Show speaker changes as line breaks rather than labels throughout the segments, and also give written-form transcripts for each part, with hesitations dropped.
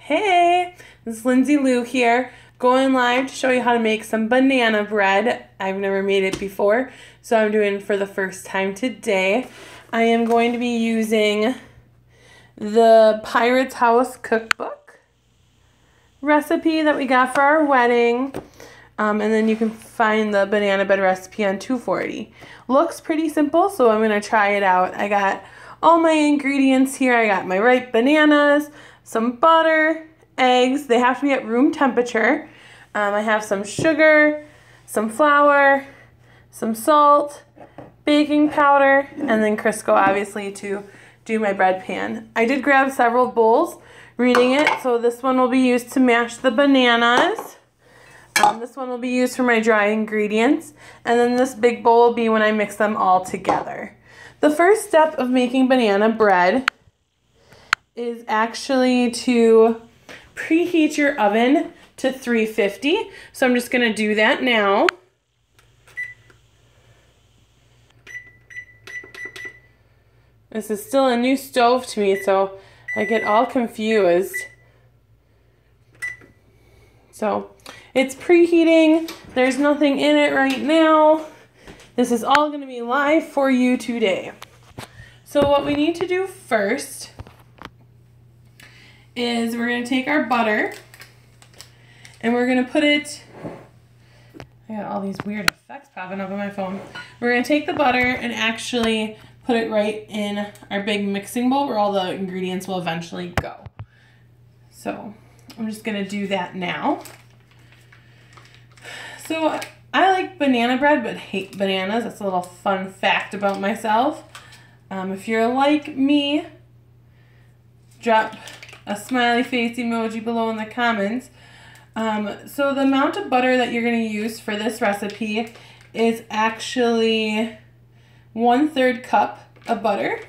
Hey, this is Lindsay Lou here, going live to show you how to make some banana bread. I've never made it before, so I'm doing it for the first time today. I am going to be using the Pirate's House cookbook recipe that we got for our wedding. And then you can find the banana bread recipe on 240. Looks pretty simple, so I'm going to try it out. I got all my ingredients here. I got my ripe bananas, some butter, eggs. They have to be at room temperature. I have some sugar, some flour, some salt, baking powder, and then Crisco, obviously, to do my bread pan. I did grab several bowls reading it, so this one will be used to mash the bananas. This one will be used for my dry ingredients, and then this big bowl will be when I mix them all together. The first step of making banana bread is actually to preheat your oven to 350. So I'm just going to do that now. This is still a new stove to me, so I get all confused. So it's preheating. There's nothing in it right now. This is all going to be live for you today. So what we need to do first is we're going to take our butter and we're going to put it, I got all these weird effects popping up on my phone. We're going to take the butter and actually put it right in our big mixing bowl where all the ingredients will eventually go. So I'm just going to do that now. So I like banana bread but hate bananas. That's a little fun fact about myself. If you're like me, drop a smiley face emoji below in the comments. So the amount of butter that you're going to use for this recipe is actually 1/3 cup of butter,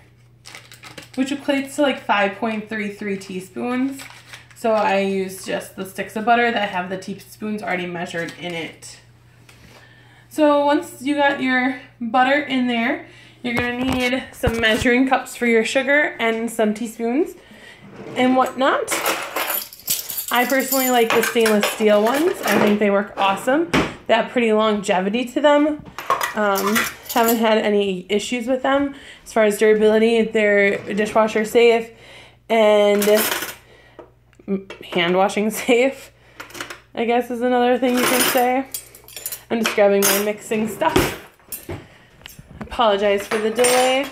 which equates to like 5.33 teaspoons. So I use just the sticks of butter that have the teaspoons already measured in it. So once you got your butter in there, you're going to need some measuring cups for your sugar and some teaspoons and whatnot. I personally like the stainless steel ones. I think they work awesome. They have pretty longevity to them. Haven't had any issues with them as far as durability. They're dishwasher safe and hand washing safe, I guess is another thing you can say. I'm just grabbing my mixing stuff. Apologize for the delay.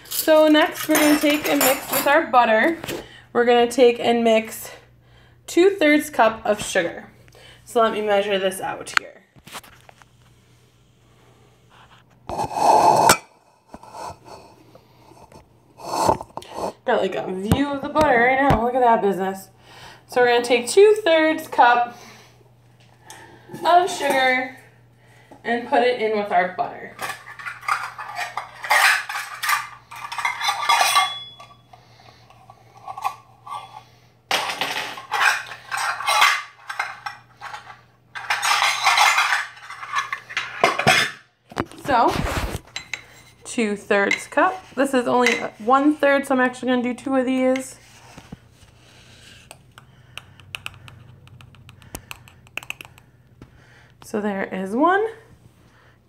So next we're going to take and mix with our butter. We're going to take and mix 2/3 cup of sugar. So let me measure this out here. Got like a view of the butter right now. Look at that business. So we're going to take 2/3 cup of sugar and put it in with our butter. So 2/3 cup. This is only 1/3, so I'm actually going to do 2 of these. So there is 1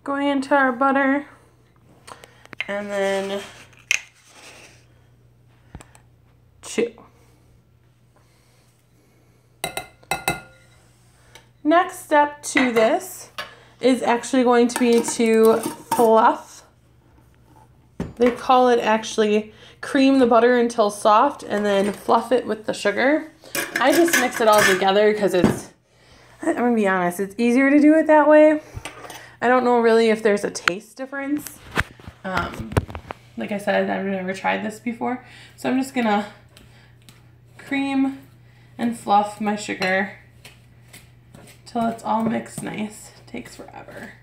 going into our butter. And then 2. Next step to this is actually going to be to fluff. They call it actually cream the butter until soft and then fluff it with the sugar. I just mix it all together because I'm going to be honest, it's easier to do it that way. I don't know really if there's a taste difference. Like I said, I've never tried this before. So I'm just going to cream and fluff my sugar till it's all mixed nice. It takes forever.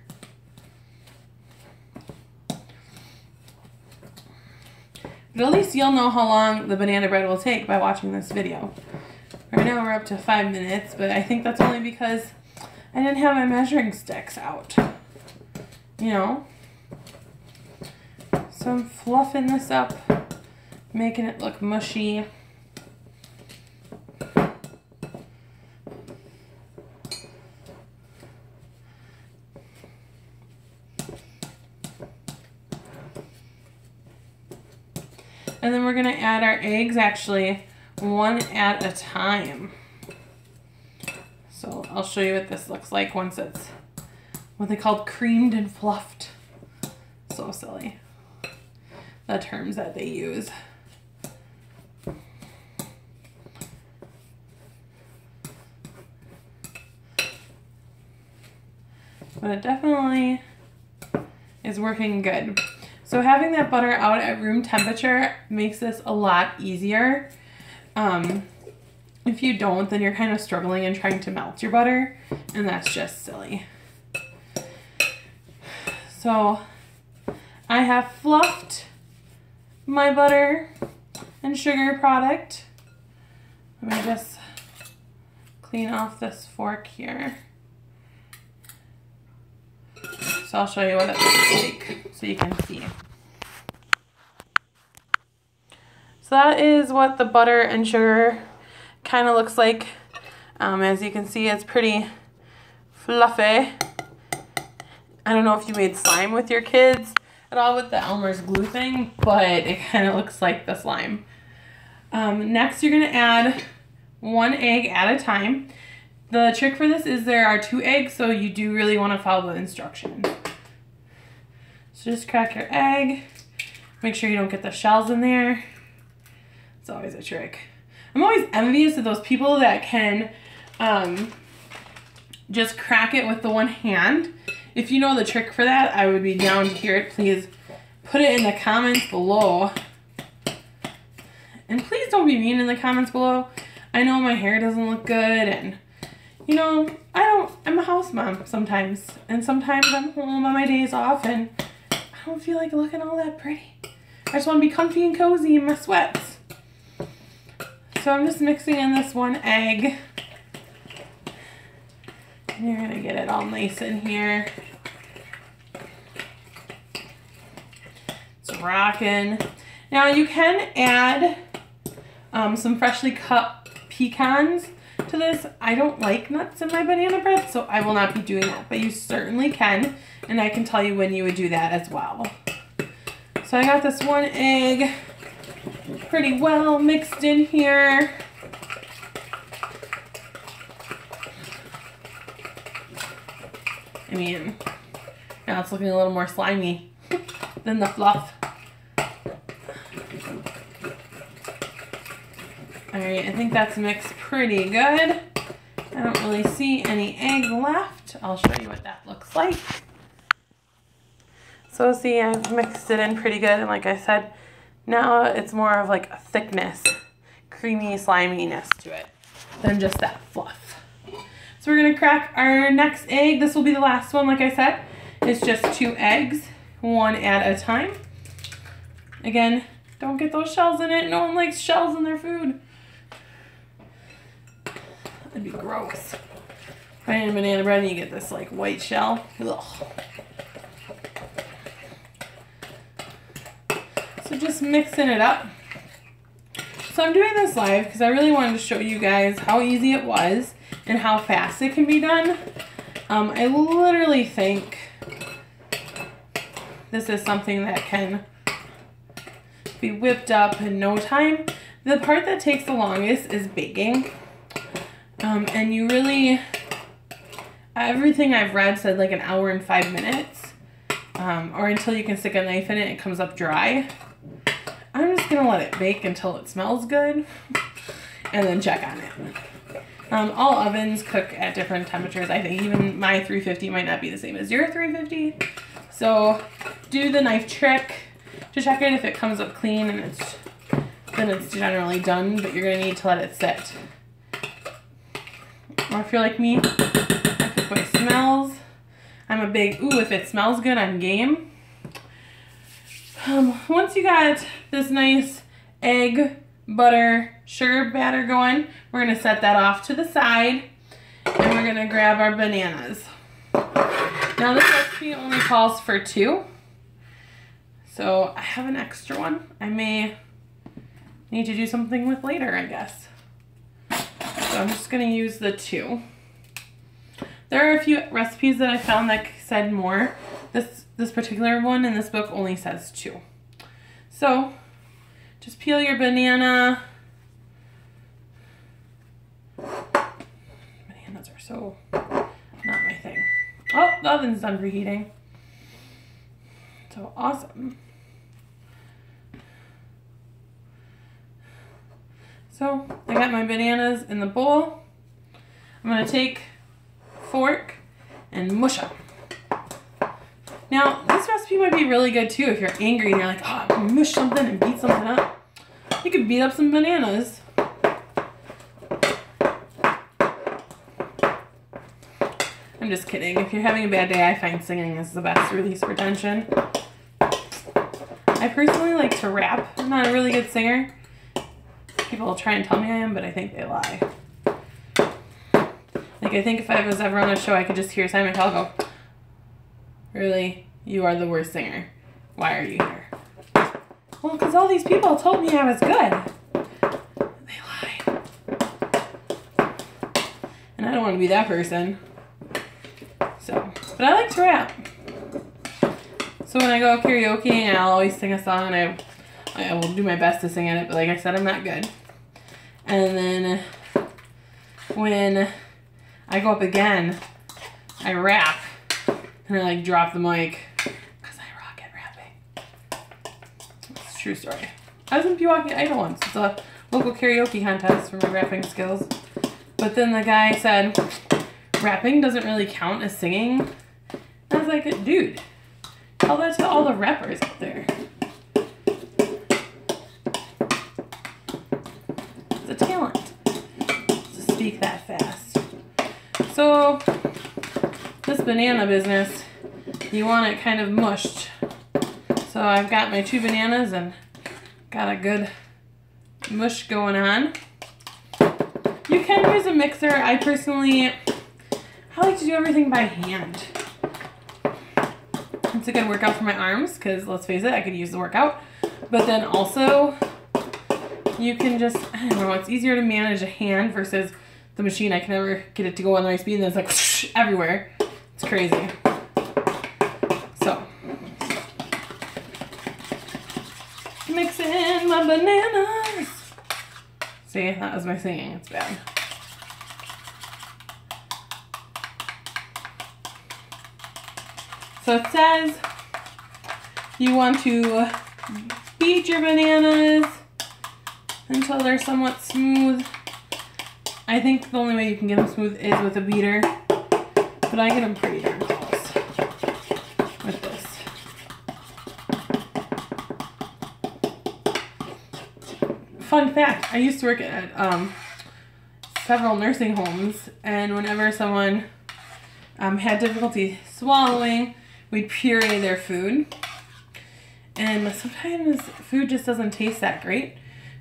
But at least you'll know how long the banana bread will take by watching this video. Right now we're up to 5 minutes, but I think that's only because I didn't have my measuring sticks out. You know? So I'm fluffing this up, making it look mushy. And then we're gonna add our eggs, actually one at a time. So I'll show you what this looks like once it's what they call creamed and fluffed. So silly, the terms that they use. But it definitely is working good. So having that butter out at room temperature makes this a lot easier. If you don't, then you're kind of struggling and trying to melt your butter, and that's just silly. So I have fluffed my butter and sugar product. Let me just clean off this fork here. So I'll show you what it looks like so you can see. So that is what the butter and sugar kind of looks like. As you can see, it's pretty fluffy. I don't know if you made slime with your kids at all with the Elmer's glue thing, but it kind of looks like the slime. Next, you're going to add 1 egg at a time. The trick for this is there are 2 eggs, so you do really want to follow the instructions. So just crack your egg. Make sure you don't get the shells in there. It's always a trick. I'm always envious of those people that can just crack it with the one hand. If you know the trick for that, I would be down to hear it. Please put it in the comments below. And please don't be mean in the comments below. I know my hair doesn't look good, and you know, I'm a house mom sometimes, and sometimes I'm home on my days off and I don't feel like looking all that pretty. I just want to be comfy and cozy in my sweats. So I'm just mixing in this 1 egg. And you're gonna get it all nice in here. It's rocking. Now you can add some freshly cut pecans to this. I don't like nuts in my banana bread, so I will not be doing that, but you certainly can, and I can tell you when you would do that as well. So I got this 1 egg pretty well mixed in here. I mean, now it's looking a little more slimy than the fluff. Alright, I think that's mixed pretty good. I don't really see any egg left. I'll show you what that looks like. So see, I've mixed it in pretty good, and like I said, now it's more of like a thickness, creamy sliminess to it than just that fluff. So we're gonna crack our next egg. This will be the last one, like I said. It's just 2 eggs, 1 at a time. Again, don't get those shells in it. No one likes shells in their food. That'd be gross. Buying banana bread and you get this like white shell. Ugh. So just mixing it up. So I'm doing this live because I really wanted to show you guys how easy it was and how fast it can be done. I literally think this is something that can be whipped up in no time. The part that takes the longest is baking. And you really, everything I've read said like 1 hour and 5 minutes, or until you can stick a knife in it, it comes up dry. I'm just gonna let it bake until it smells good, and then check on it. All ovens cook at different temperatures. I think even my 350 might not be the same as your 350. So do the knife trick to check it. If it comes up clean and then it's generally done, but you're gonna need to let it sit. Or if you're like me, I cook by smells. I'm a big, ooh, if it smells good, I'm game. Once you got this nice egg, butter, sugar batter going, we're going to set that off to the side, and we're going to grab our bananas. Now this recipe only calls for 2, so I have an extra one. I may need to do something with later, I guess. So I'm just going to use the 2. There are a few recipes that I found that said more. This particular one in this book only says 2. So just peel your banana. Bananas are so not my thing. Oh, the oven's done reheating. So awesome. So I got my bananas in the bowl. I'm gonna take a fork and mush them. Now, this recipe might be really good too if you're angry and you're like, oh, I'm gonna mush something and beat something up. You could beat up some bananas. I'm just kidding. If you're having a bad day, I find singing is the best release for tension. I personally like to rap. I'm not a really good singer. People will try and tell me I am, but I think they lie. Like, I think if I was ever on a show, I could just hear Simon Cowell go, really? You are the worst singer. Why are you here? Well, because all these people told me I was good. They lied. And I don't want to be that person. So, but I like to rap. So when I go karaoke, I'll always sing a song, and I will do my best to sing at it, but like I said, I'm not good. And then when I go up again, I rap, and I like drop the mic, because I rock at rapping. It's a true story. I was in Pewaukee Idol once. It's a local karaoke contest for my rapping skills. But then the guy said, rapping doesn't really count as singing. I was like, dude, tell that to all the rappers out there. It's a talent to speak that fast. So this banana business, you want it kind of mushed. So I've got my 2 bananas and got a good mush going on. You can use a mixer. I like to do everything by hand. It's a good workout for my arms because, let's face it, I could use the workout. But then also, you can just, I don't know, it's easier to manage a hand versus the machine. I can never get it to go on the right speed, and then it's like whoosh, everywhere. It's crazy. So, mix in my bananas. See, that was my singing. It's bad. So it says you want to beat your bananas until they're somewhat smooth. I think the only way you can get them smooth is with a beater, but I get them pretty darn close with this. Fun fact, I used to work at several nursing homes, and whenever someone had difficulty swallowing, we'd puree their food. And sometimes food just doesn't taste that great.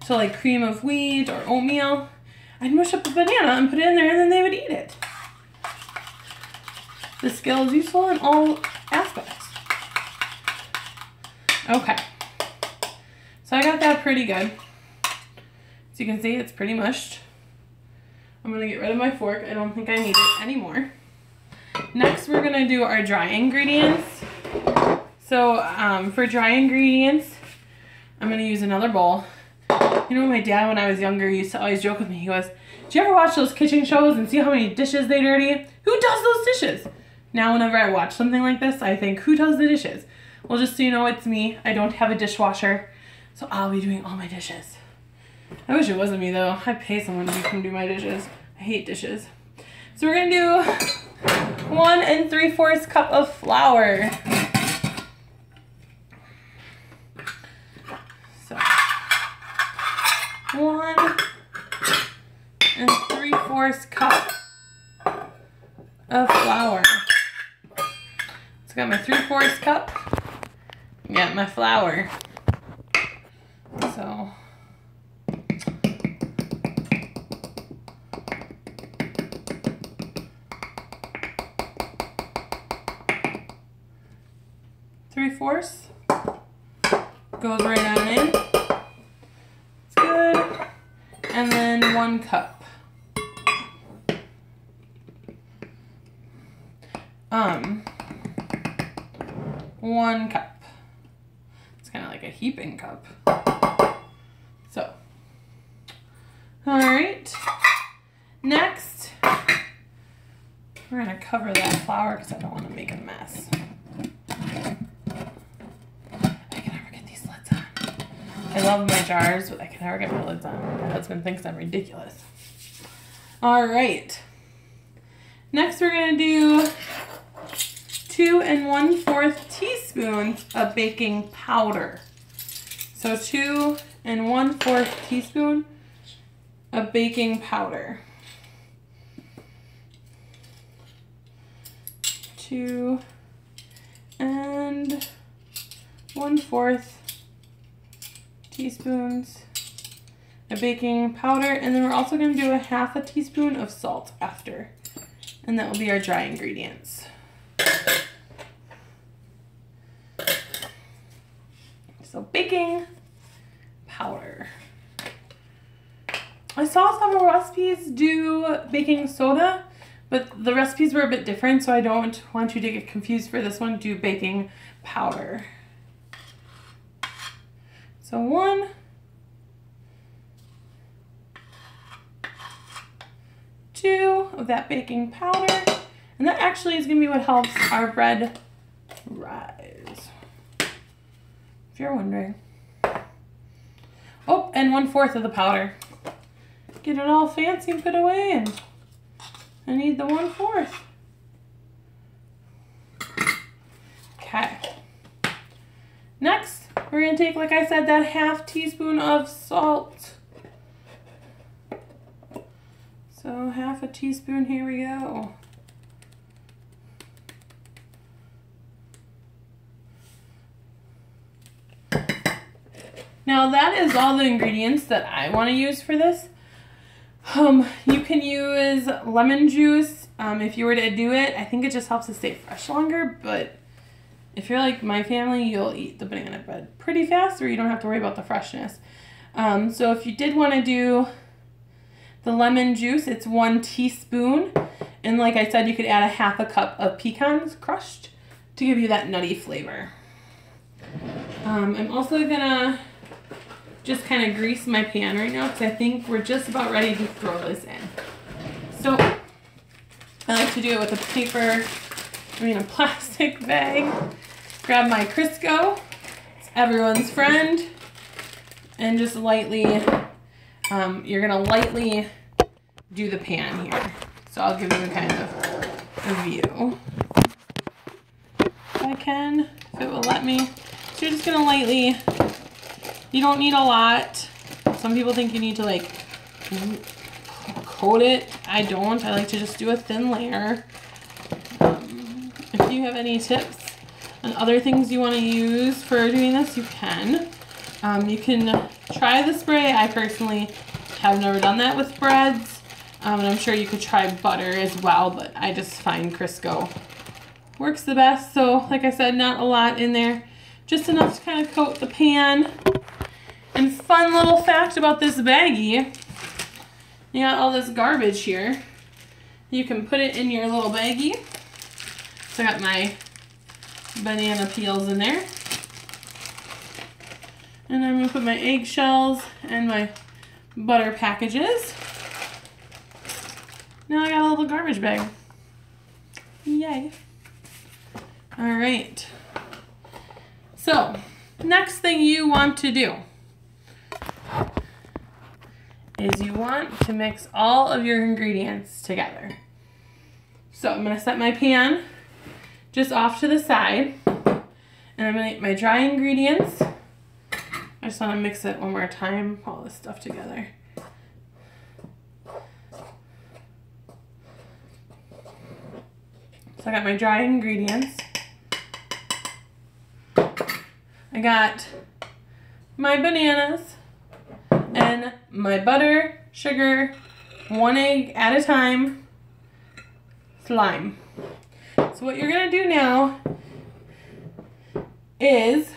So like cream of wheat or oatmeal, I'd mush up a banana and put it in there, and then they would eat it. The skill is useful in all aspects. Okay. So I got that pretty good. So you can see it's pretty mushed. I'm going to get rid of my fork. I don't think I need it anymore. Next, we're going to do our dry ingredients. So for dry ingredients, I'm going to use another bowl. You know, my dad, when I was younger, used to always joke with me. He goes, do you ever watch those kitchen shows and see how many dishes they dirty? Who does those dishes? Now, whenever I watch something like this, I think, who does the dishes? Well, just so you know, it's me. I don't have a dishwasher, so I'll be doing all my dishes. I wish it wasn't me, though. I'd pay someone to come do my dishes. I hate dishes. So we're going to do 1 3/4 cup of flour. So 1 3/4 cup of flour. So I got my 3/4 cup. Got my flour. So 3/4 goes right on in. It's good. And then 1 cup. 1 cup. It's kind of like a heaping cup. right. Next, we're gonna cover that flour because I don't want to make a mess. I can never get these lids on. I love my jars, but I can never get my lids on. My husband thinks I'm ridiculous. All right. Next, we're gonna do 2 1/4 teaspoons of baking powder. So 2 1/4 teaspoon of baking powder. 2 1/4 teaspoons of baking powder, and then we're also going to do 1/2 teaspoon of salt after, and that will be our dry ingredients. So baking powder. I saw several recipes do baking soda, but the recipes were a bit different, so I don't want you to get confused for this one. Do baking powder. So 1, 2 of that baking powder, and that actually is going to be what helps our bread rise, if you're wondering. Oh, and 1/4 of the powder. Get it all fancy and put away, and I need the 1/4. Okay. Next, we're going to take, like I said, that 1/2 teaspoon of salt. So 1/2 teaspoon, here we go. Now that is all the ingredients that I want to use for this. You can use lemon juice if you were to do it. I think it just helps it stay fresh longer, but if you're like my family, you'll eat the banana bread pretty fast, or you don't have to worry about the freshness. So if you did want to do the lemon juice, it's 1 teaspoon. And like I said, you could add 1/2 cup of pecans crushed to give you that nutty flavor. I'm also gonna just kind of grease my pan right now because I think we're just about ready to throw this in. So I like to do it with a plastic bag. Grab my Crisco, it's everyone's friend, and just lightly, you're gonna lightly do the pan here. So I'll give you kind of a view, if I can, if it will let me. So you're just gonna lightly, you don't need a lot. Some people think you need to like coat it. I don't. I like to just do a thin layer. If you have any tips on other things you want to use for doing this, you can. You can try the spray. I personally have never done that with breads. And I'm sure you could try butter as well, but I just find Crisco works the best. So like I said, not a lot in there. Just enough to kind of coat the pan. And fun little fact about this baggie, you got all this garbage here. You can put it in your little baggie. So I got my banana peels in there. And I'm gonna put my eggshells and my butter packages. Now I got a little garbage bag. Yay. All right. So, next thing you want to do is you want to mix all of your ingredients together. So I'm going to set my pan just off to the side, and I'm going to get my dry ingredients. I just want to mix it one more time, all this stuff together. So I got my dry ingredients. I got my bananas and my butter, sugar, 1 egg at a time, lime. So what you're gonna do now is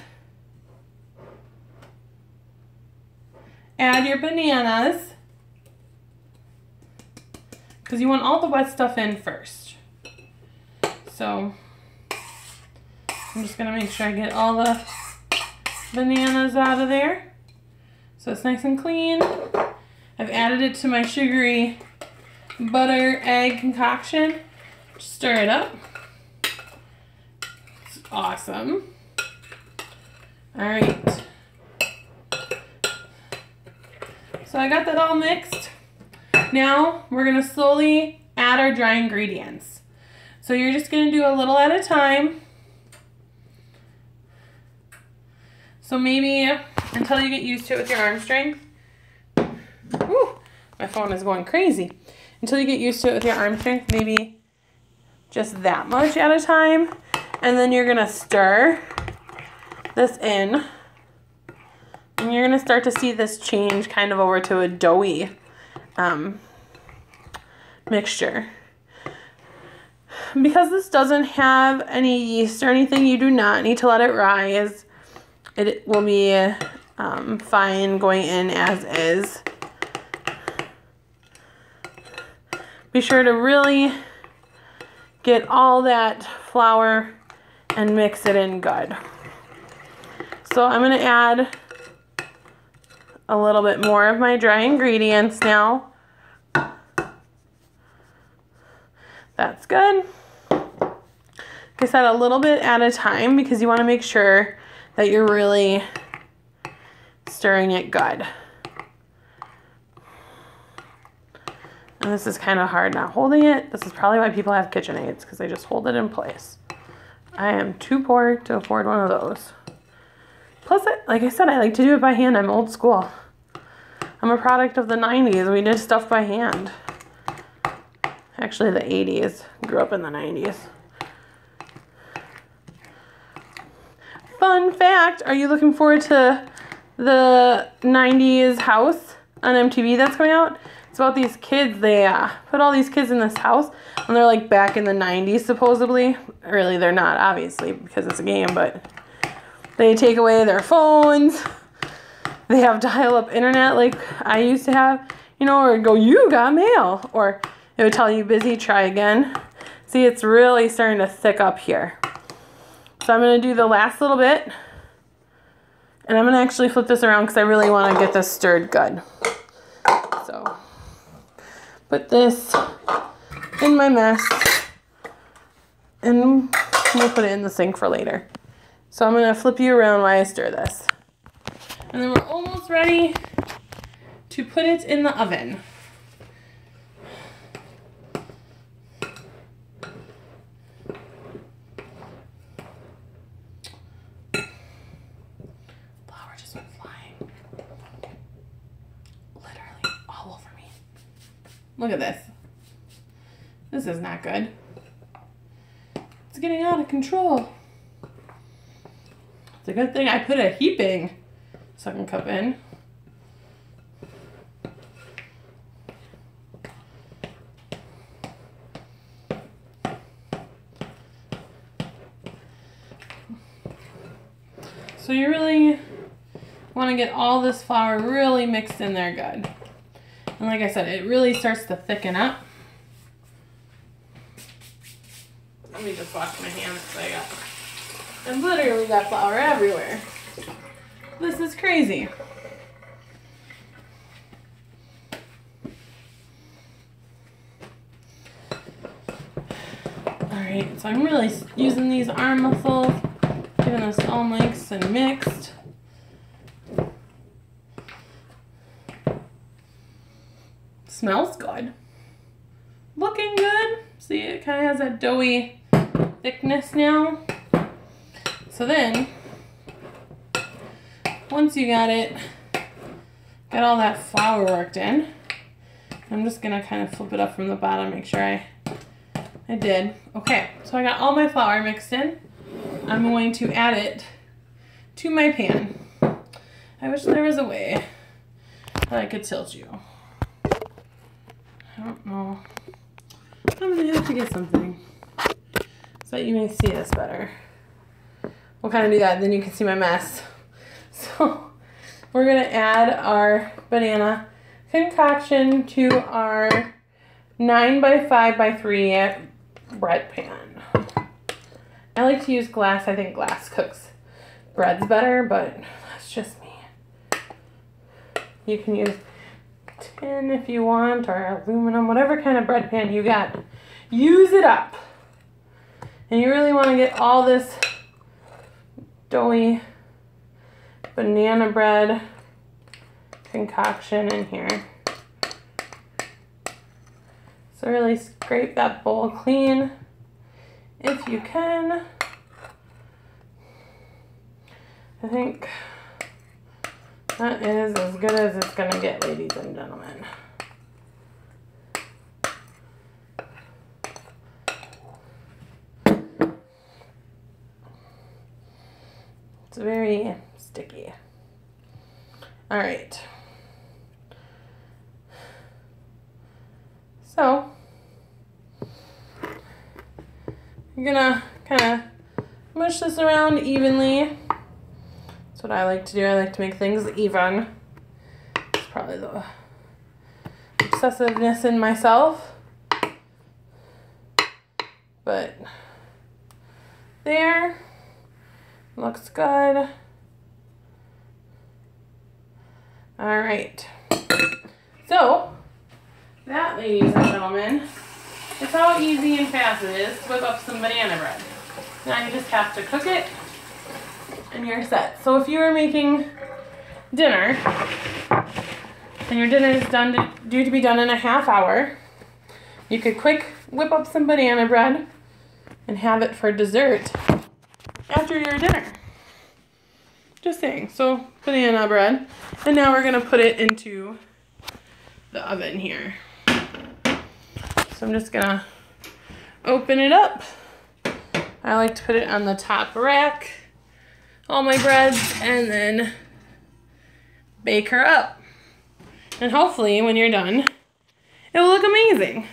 add your bananas, because you want all the wet stuff in first. So I'm just gonna make sure I get all the bananas out of there so it's nice and clean. I've added it to my sugary butter egg concoction. Stir it up. It's awesome. All right. So I got that all mixed. Now we're gonna slowly add our dry ingredients. So you're just gonna do a little at a time. So maybe until you get used to it with your arm strength. Woo, my phone is going crazy. Until you get used to it with your arm strength, maybe just that much at a time. And then you're gonna stir this in. And you're gonna start to see this change kind of over to a doughy mixture. Because this doesn't have any yeast or anything, you do not need to let it rise. It will be fine going in as is. Be sure to really get all that flour and mix it in good. So I'm going to add a little bit more of my dry ingredients now. That's good. Like I said, a little bit at a time because you want to make sure that you're really stirring it good. And this is kind of hard not holding it. This is probably why people have KitchenAids, because they just hold it in place. I am too poor to afford one of those. Plus, like I said, I like to do it by hand. I'm old school. I'm a product of the 90s. We did stuff by hand. Actually, the 80s. Grew up in the 90s. Fun fact, are you looking forward to the 90s house on MTV that's coming out? It's about these kids. They put all these kids in this house, and they're like back in the 90s supposedly. Really, they're not, obviously, because it's a game, but they take away their phones. They have dial-up internet like I used to have, you know, or go, you got mail, or it would tell you busy, try again. See, it's really starting to thick up here. So I'm going to do the last little bit, and I'm going to actually flip this around because I really want to get this stirred good. So put this in my mess, and we'll put it in the sink for later. So I'm going to flip you around while I stir this. And then we're almost ready to put it in the oven. Flour just went flying. Literally all over me. Look at this. This is not good. It's getting out of control. It's a good thing I put a heaping second cup in. So you really want to get all this flour really mixed in there good. And like I said, it really starts to thicken up. Let me just wash my hands because I literally got flour everywhere. This is crazy. Alright, so I'm really using these arm muscles, getting this all nice and mixed. Smells good. Looking good. See, it kind of has that doughy thickness now. So then, once you got all that flour worked in, I'm just gonna kind of flip it up from the bottom, make sure I did. Okay, so I got all my flour mixed in. I'm going to add it to my pan. I wish there was a way that I could tilt you. I don't know. I'm gonna have to get something so that you may see this better. We'll kind of do that, and then you can see my mess. So we're gonna add our banana concoction to our 9x5x3 bread pan. I like to use glass. I think glass cooks breads better, but that's just me. You can use tin if you want, or aluminum, whatever kind of bread pan you got. Use it up. And you really want to get all this doughy banana bread concoction in here. So really scrape that bowl clean if you can. I think that is as good as it's going to get, ladies and gentlemen. It's very sticky. All right. So, you're gonna kind of mush this around evenly. That's what I like to do. I like to make things even. It's probably the obsessiveness in myself. But there. Looks good. All right. So, that, ladies and gentlemen, is how easy and fast it is to whip up some banana bread. Now you just have to cook it and you're set. So if you were making dinner and your dinner is due to be done in a half hour, you could quick whip up some banana bread and have it for dessert after your dinner. Just saying. So banana bread. And now we're going to put it into the oven here. So I'm just going to open it up. I like to put it on the top rack, all my breads, and then bake her up. And hopefully when you're done, it will look amazing.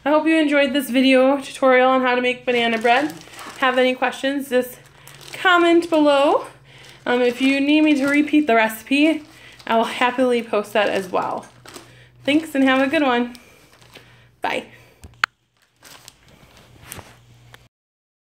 I hope you enjoyed this video tutorial on how to make banana bread. Have any questions, just comment below. If you need me to repeat the recipe, I will happily post that as well. Thanks and have a good one. Bye.